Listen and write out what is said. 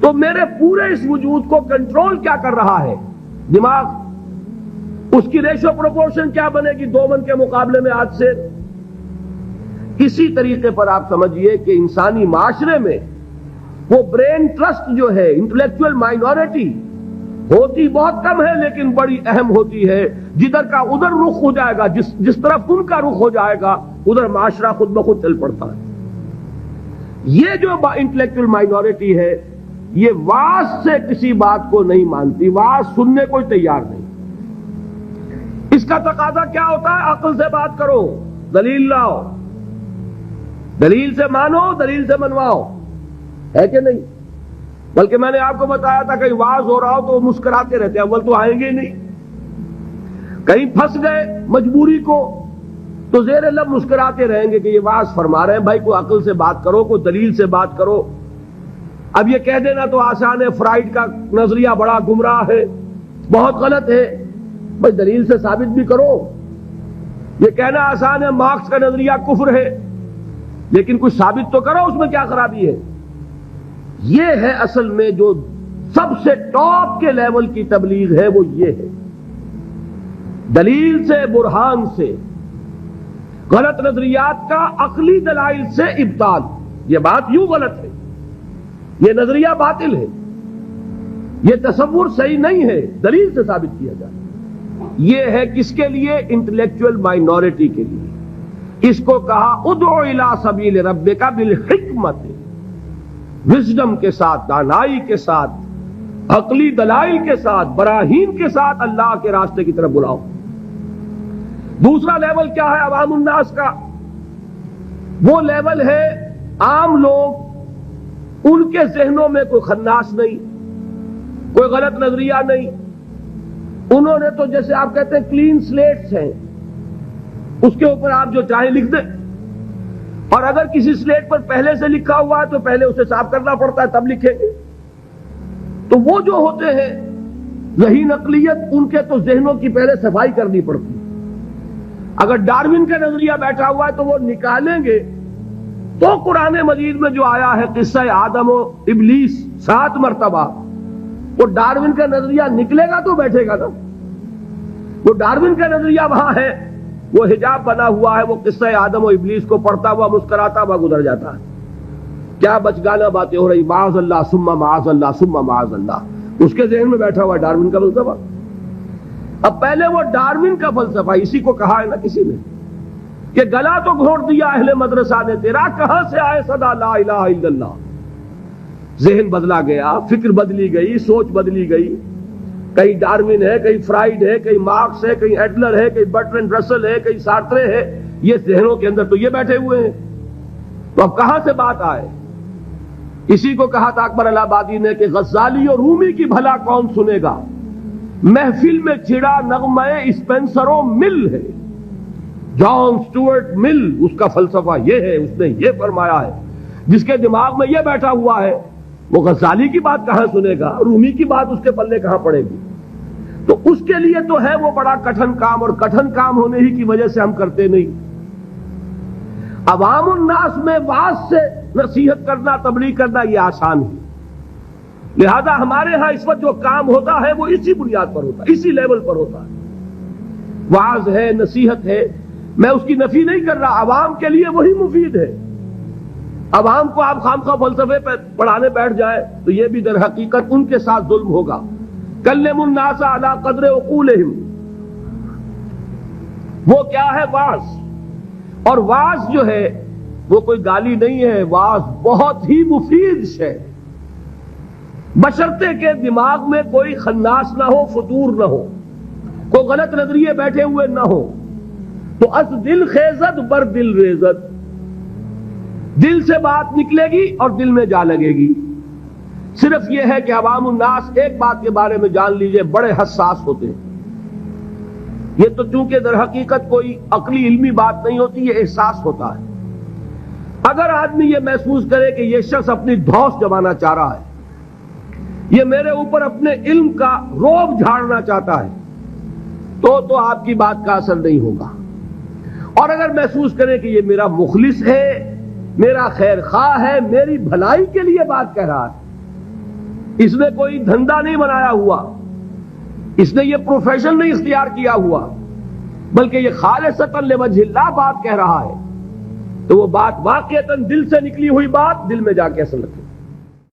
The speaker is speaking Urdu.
تو میرے پورے اس وجود کو کنٹرول کیا کر رہا ہے؟ دماغ. اس کی ریشو پروپورشن کیا بنے گی 2 من کے مقابلے میں آج سے؟ اسی طریقے پر آپ سمجھیے کہ انسانی معاشرے میں وہ برین ٹرسٹ جو ہے، انٹلیکچوئل مائنورٹی ہوتی بہت کم ہے لیکن بڑی اہم ہوتی ہے. جدھر کا ادھر رخ ہو جائے گا، جس طرف ان کا رخ ہو جائے گا ادھر معاشرہ خود بخود چل پڑتا ہے. یہ جو انٹلیکچوئل مائنورٹی ہے یہ واعظ سے کسی بات کو نہیں مانتی، واعظ سننے کو تیار نہیں. اس کا تقاضا کیا ہوتا ہے؟ عقل سے بات کرو، دلیل لاؤ، دلیل سے مانو، دلیل سے منواؤ، ہے کہ نہیں؟ بلکہ میں نے آپ کو بتایا تھا کہیں واعظ ہو رہا ہو تو وہ مسکراتے رہتے ہیں، اول تو آئیں گے نہیں. کہیں پھنس گئے مجبوری کو تو زیر لب مسکراتے رہیں گے کہ یہ واعظ فرما رہے ہیں. بھائی کوئی عقل سے بات کرو، کوئی دلیل سے بات کرو. اب یہ کہہ دینا تو آسان ہے، فرائیڈ کا نظریہ بڑا گمراہ ہے، بہت غلط ہے. بھائی دلیل سے ثابت بھی کرو. یہ کہنا آسان ہے مارکس کا نظریہ کفر ہے، لیکن کچھ ثابت تو کرو، اس میں کیا خرابی ہے؟ یہ ہے اصل میں جو سب سے ٹاپ کے لیول کی تبلیغ ہے، وہ یہ ہے. دلیل سے، برہان سے، غلط نظریات کا عقلی دلائل سے ابطال. یہ بات یوں غلط ہے، یہ نظریہ باطل ہے، یہ تصور صحیح نہیں ہے، دلیل سے ثابت کیا جائے. یہ ہے کس کے لیے؟ انٹلیکچوئل مائنورٹی کے لیے. اس کو کہا ادعو الی سبیل ربک بالحکمت، وزڈم کے ساتھ، دانائی کے ساتھ، عقلی دلائل کے ساتھ، براہین کے ساتھ اللہ کے راستے کی طرف بلاؤ. دوسرا لیول کیا ہے عوام الناس کا؟ وہ لیول ہے عام لوگ، ان کے ذہنوں میں کوئی خناس نہیں، کوئی غلط نظریہ نہیں. انہوں نے تو جیسے آپ کہتے ہیں کلین سلیٹس ہیں، اس کے اوپر آپ جو چاہیں لکھ دیں. اور اگر کسی سلیٹ پر پہلے سے لکھا ہوا ہے تو پہلے اسے صاف کرنا پڑتا ہے تب لکھیں گے. تو وہ جو ہوتے ہیں ذہین اقلیت، ان کے تو ذہنوں کی پہلے صفائی کرنی پڑتی ہے. اگر ڈارون کا نظریہ بیٹھا ہوا ہے تو وہ نکالیں گے تو قرآن مجید میں جو آیا ہے قصہ آدم و ابلیس 7 مرتبہ، وہ ڈارون کا نظریہ نکلے گا تو بیٹھے گا نا. وہ ڈارون کا نظریہ وہاں ہے، وہ حجاب بنا ہوا ہے، وہ قصہ آدم و ابلیس کو پڑھتا ہوا مسکراتا ہوا گزر جاتا ہے. کیا بچگانہ باتیں ہو رہی، معاذ اللہ ثم معاذ اللہ ثم معاذ اللہ. اس کے ذہن میں بیٹھا ہوا ڈارون کا فلسفہ. اب پہلے وہ ڈارون کا فلسفہ، اسی کو کہا ہے نا کسی نے کہ گلا تو گھونٹ دیا اہل مدرسہ نے تیرا، کہاں سے آئے صدا لا الہ الا اللہ. ذہن بدلا گیا، فکر بدلی گئی، سوچ بدلی گئی. کہیں ڈارون ہے، کہیں فرائیڈ ہے، کہیں مارکس ہے، کہیں ایڈلر ہے، کہیں برٹرینڈ رسل ہے، کہیں سارترے ہے. یہ ذہنوں کے اندر تو یہ بیٹھے ہوئے ہیں. تو اب کہاں سے بات آئے؟ اسی کو کہا تھا اکبر الہ آبادی نے کہ غزالی اور رومی کی بھلا کون سنے گا، محفل میں چھڑا نغمہ اسپینسر و مل ہے. جان سٹورٹ مل، اس کا فلسفہ یہ ہے، اس نے یہ فرمایا ہے. جس کے دماغ میں یہ بیٹھا ہوا ہے وہ غزالی کی بات کہاں سنے گا، رومی کی بات اس کے پلے کہاں پڑے گی. تو اس کے لیے تو ہے وہ بڑا کٹھن کام، اور کٹھن کام ہونے ہی کی وجہ سے ہم کرتے نہیں. عوام الناس میں واعظ سے نصیحت کرنا، تبلیغ کرنا یہ آسان ہے. لہذا ہمارے ہاں اس وقت جو کام ہوتا ہے وہ اسی بنیاد پر ہوتا ہے، اسی لیول پر ہوتا ہے. واعظ ہے، نصیحت ہے، میں اس کی نفی نہیں کر رہا، عوام کے لیے وہی مفید ہے. عوام کو آپ خام خواہ فلسفے پہ پڑھانے بیٹھ جائے تو یہ بھی در حقیقت ان کے ساتھ ظلم ہوگا. کلموا الناس علی قدر عقولہم، وہ کیا ہے؟ واعظ. اور واعظ جو ہے وہ کوئی گالی نہیں ہے، واعظ بہت ہی مفید ہے، بشرطے کے دماغ میں کوئی خناس نہ ہو، فطور نہ ہو، کوئی غلط نظریے بیٹھے ہوئے نہ ہو. تو از دل خیزت بر دل ریزت، دل سے بات نکلے گی اور دل میں جا لگے گی. صرف یہ ہے کہ عوام الناس ایک بات کے بارے میں جان لیجئے، بڑے حساس ہوتے ہیں. یہ تو چونکہ در حقیقت کوئی عقلی علمی بات نہیں ہوتی، یہ احساس ہوتا ہے. اگر آدمی یہ محسوس کرے کہ یہ شخص اپنی دھوس جمانا چاہ رہا ہے، یہ میرے اوپر اپنے علم کا روب جھاڑنا چاہتا ہے، تو آپ کی بات کا اثر نہیں ہوگا. اور اگر محسوس کرے کہ یہ میرا مخلص ہے، میرا خیر خواہ ہے، میری بھلائی کے لیے بات کہہ رہا ہے، اس نے کوئی دھندا نہیں بنایا ہوا، اس نے یہ پروفیشن نہیں اختیار کیا ہوا، بلکہ یہ خالصتاً لوجہ اللہ بات کہہ رہا ہے، تو وہ بات واقعتاً دل سے نکلی ہوئی بات دل میں جا کے اثر رکھے۔